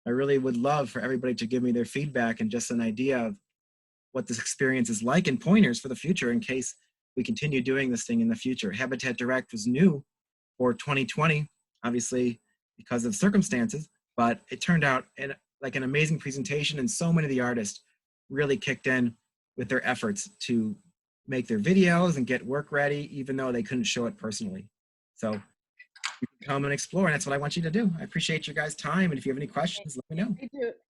I really would love for everybody to give me their feedback and just an idea of what this experience is like and pointers for the future in case we continue doing this thing in the future. Habitat Direct was new for 2020, obviously because of circumstances, but it turned out like an amazing presentation, and so many of the artists really kicked in with their efforts to make their videos and get work ready, even though they couldn't show it personally. So you can come and explore, and that's what I want you to do. I appreciate your guys' time, and if you have any questions, let me know.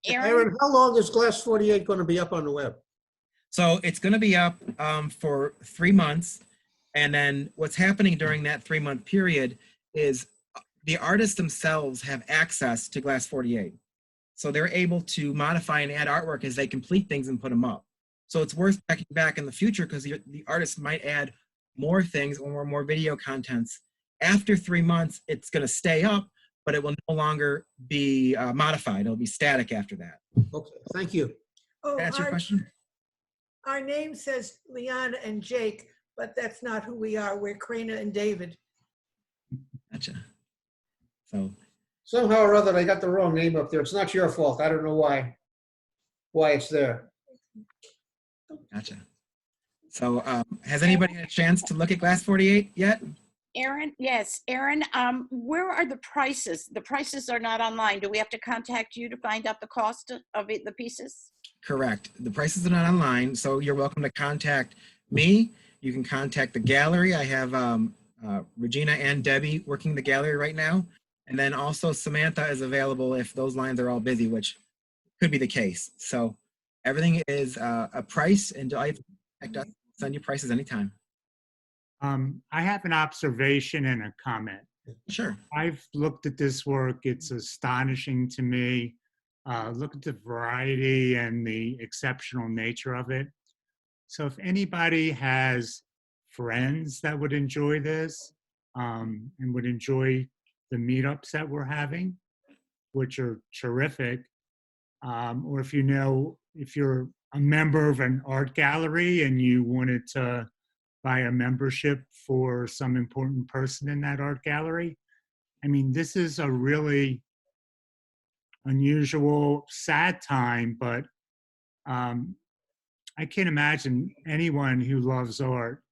Aaron, how long is Glass48 going to be up on the web? So it's going to be up for 3 months, and then what's happening during that 3-month period is the artists themselves have access to Glass48. So they're able to modify and add artwork as they complete things and put them up. So it's worth checking back in the future because the artist might add more things or more video contents. After 3 months, it's going to stay up, but it will no longer be modified. It'll be static after that. Okay, thank you. Oh, That's your question? Our name says Liana and Jake, but that's not who we are. We're Karina and David. Gotcha. So somehow or other, they got the wrong name up there. It's not your fault. I don't know why it's there. Gotcha. So has anybody had a chance to look at Glass48 yet? Aaron, yes. Aaron, where are the prices? The prices are not online. Do we have to contact you to find out the cost of the pieces? Correct. The prices are not online, so you're welcome to contact me. You can contact the gallery. I have Regina and Debbie working the gallery right now. And then also Samantha is available if those lines are all busy, which could be the case. So everything is a price, and I send you prices anytime. I have an observation and a comment. Sure. I've looked at this work. It's astonishing to me. Look at the variety and the exceptional nature of it. So if anybody has friends that would enjoy this and would enjoy the meetups that we're having, which are terrific, or if you're a member of an art gallery and you wanted to buy a membership for some important person in that art gallery, I mean, this is a really unusual, sad time, but I can't imagine anyone who loves art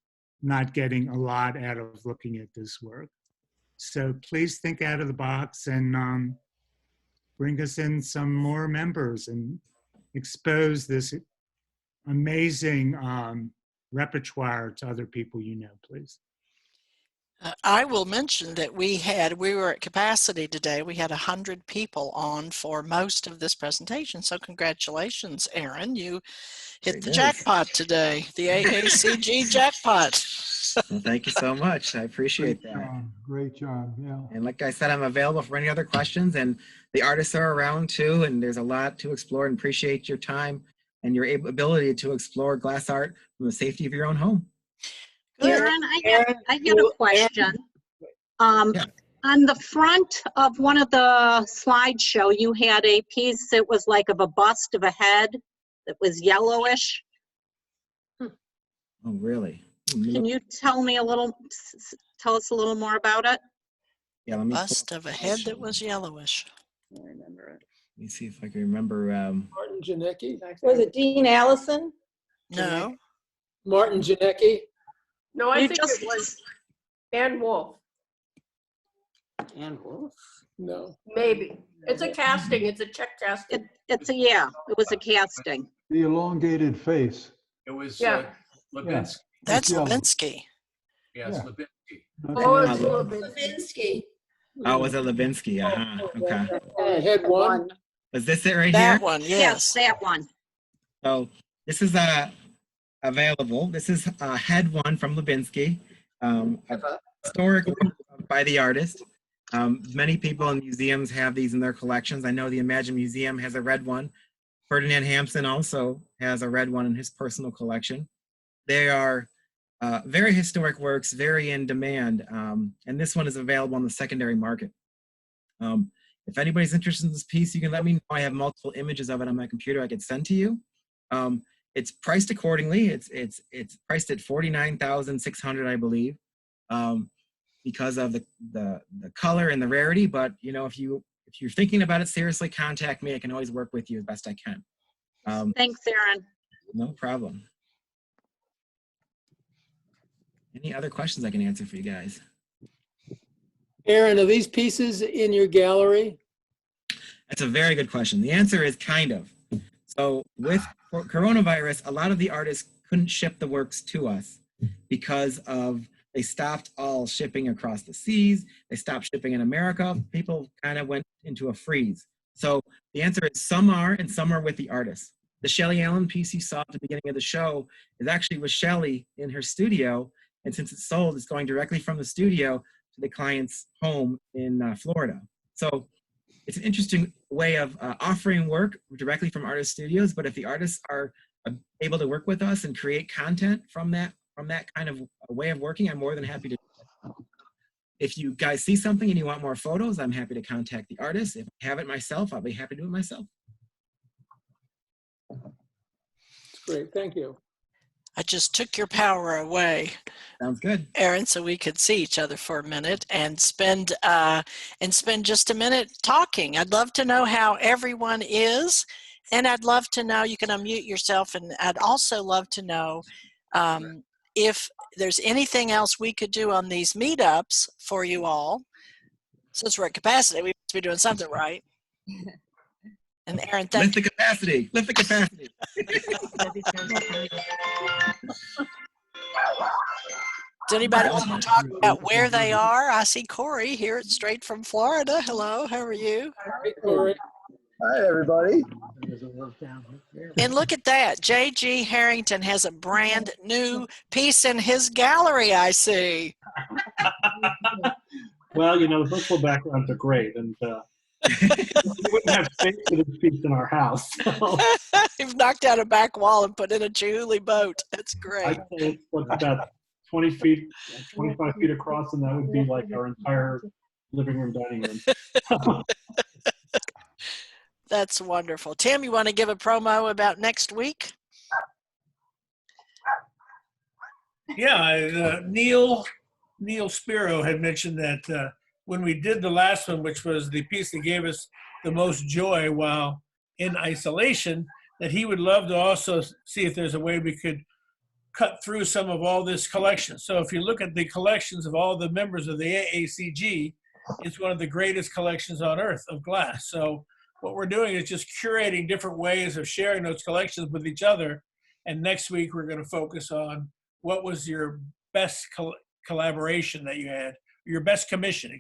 not getting a lot out of looking at this work. So please think out of the box and bring us in some more members and expose this amazing repertoire to other people you know, please. I will mention that we were at capacity today. We had 100 people on for most of this presentation. So congratulations, Aaron. You hit the jackpot today, the AACG jackpot. Well, thank you so much. I appreciate that. Great job, yeah. And like I said, I'm available for any other questions, and the artists are around too, and there's a lot to explore, and appreciate your time and your ability to explore glass art from the safety of your own home. Aaron, I had a question. On the front of one of the slideshow, you had a piece that was like of a bust of a head that was yellowish. Oh, really? Can you tell us a little more about it? Yeah, let me Bust of a head that was yellowish. I remember it. me see if I can remember. Martin Janicki? Was it Dean Allison? No. Martin Janicki? No, I You think just- it was Ann Wolf. And Wolf? No. Maybe. It's a casting. It's a Czech casting. It was a casting. The elongated face. It was Yeah. Levinsky. That's yellow. Levinsky. Yes, Yeah. Levinsky. Oh, it's Yeah. Levinsky. Oh, was it Levinsky? Okay. Head one. Was this it right That here? one, Yes, that one. So this is available. This is head one from Levinsky, a historic work by the artist. Many people in museums have these in their collections. I know the Imagine Museum has a red one. Ferdinand Hampson also has a red one in his personal collection. They are very historic works, very in demand, and this one is available on the secondary market. If anybody's interested in this piece, you can let me know. I have multiple images of it on my computer I could send to you. It's priced accordingly. It's priced at $49,600, I believe, because of the color and the rarity. But you know, if you're thinking about it seriously, contact me. I can always work with you as best I can. Thanks, Aaron. No problem. Any other questions I can answer for you guys? Aaron, are these pieces in your gallery? That's a very good question. The answer is kind of. So with coronavirus, a lot of the artists couldn't ship the works to us because they stopped all shipping across the seas. They stopped shipping in America. People kind of went into a freeze. So the answer is some are and some are with the artists. The Shelley Allen piece you saw at the beginning of the show is actually with Shelley in her studio. And since it's sold, it's going directly from the studio to the client's home in Florida. So it's an interesting way of offering work directly from artist studios. But if the artists are able to work with us and create content from that kind of way of working, I'm more than happy to. If you guys see something and you want more photos, I'm happy to contact the artist. If I have it myself, I'll be happy to do it myself. That's great, thank you. I just took your power away. Sounds good. Aaron, so we could see each other for a minute and spend just a minute talking. I'd love to know how everyone is, and I'd love to know, you can unmute yourself, and I'd also love to know if there's anything else we could do on these meetups for you all. Since we're at capacity, we must be doing something right. And Aaron, thank you. Lift the capacity. Lift the capacity. Does anybody want to talk about where they are? I see Corey here, straight from Florida. Hello, how are you? Hey, Corey. Hi, everybody. And look at that. J.G. Harrington has a brand new piece in his gallery, I see. Well, you know, the virtual backgrounds are great, and we wouldn't have space for this piece in our house. So. You've knocked out a back wall and put in a Chihuly boat. That's great. I'd say it's about 20 feet, 25 feet across, and that would be like our entire living room, dining room. That's wonderful. Tim, you want to give a promo about next week? Yeah, Neil Spiro had mentioned that when we did the last one, which was the piece that gave us the most joy while in isolation, that he would love to also see if there's a way we could cut through some of all this collection. So if you look at the collections of all the members of the AACG, it's one of the greatest collections on earth of glass. So what we're doing is just curating different ways of sharing those collections with each other. And next week, we're going to focus on what was your best collaboration that you had, your best commission,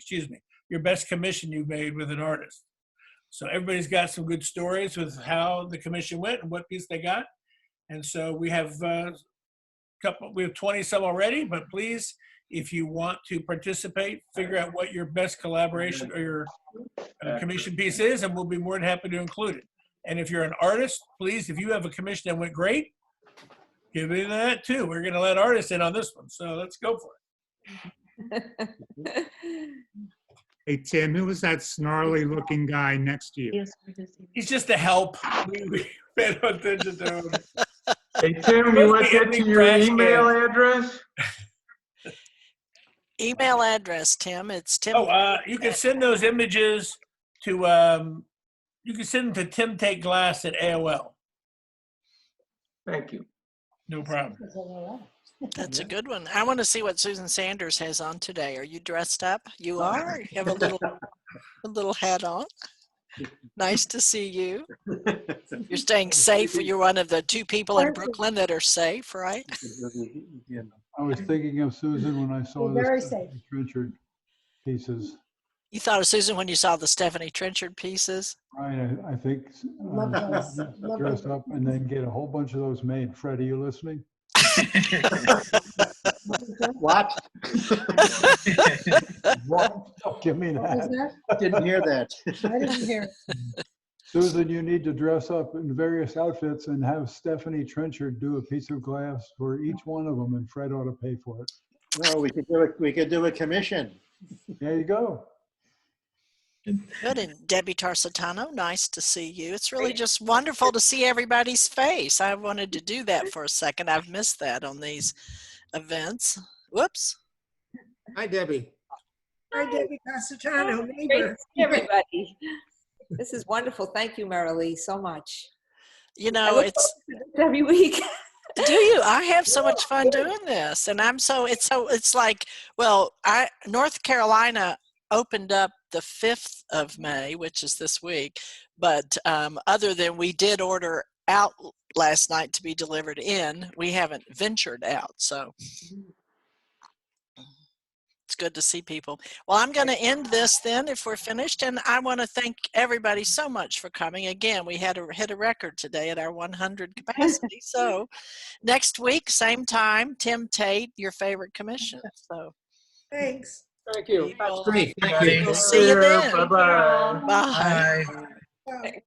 your best commission you made with an artist. So everybody's got some good stories with how the commission went and what piece they got. And so we have we have 20 some already, but please, if you want to participate, figure out what your best collaboration or your commission piece is, and we'll be more than happy to include it. And if you're an artist, please, if you have a commission that went great, give me that too. We're going to let artists in on this one. So let's go for it. Hey, Tim, who was that snarly looking guy next to you? He's just a help. We pay no attention to him. Hey, Tim, you want to get to your email address? Email address, Tim. It's Tim. Oh, you can send those images to You can send them to timtakeglass at AOL. Thank you. No problem. That's a good one. I want to see what Susan Sanders has on today. Are you dressed up? You are. You have a little hat on. Nice to see you. You're staying safe. You're one of the 2 people in Brooklyn that are safe, right? I was thinking of Susan when I saw Very the safe. Trenchard pieces. You thought of Susan when you saw the Stephanie Trenchard pieces? Right, I think Love those. Love dress those. up and then get a whole bunch of those made. Fred, are you listening? What? What? Don't give me What was that. that? Didn't hear that. I didn't hear. Susan, you need to dress up in various outfits and have Stephanie Trenchard do a piece of glass for each one of them, and Fred ought to pay for it. No, we could do a commission. There you go. Good. And Debbie Tarsitano, nice to see you. It's really just wonderful to see everybody's face. I wanted to do that for a second. I've missed that on these events. Whoops. Hi, Debbie. Hi, Debbie Cassatano, Great neighbor. to see everybody. This is wonderful. Thank you, Marilee, so much. You I know, look it's forward to this every week. do you? I have so much fun doing this, and it's like, well, North Carolina opened up the 5th of May, which is this week, but other than we did order out last night to be delivered in, we haven't ventured out, so it's good to see people. Well, I'm going to end this then if we're finished, and I want to thank everybody so much for coming. Again, we had hit a record today at our 100 capacity, so next week, same time, Tim Tate, your favorite commission. So Thanks. Thank you. That's great. Thank you. we'll see you then. Bye-bye. Bye. Bye. Bye.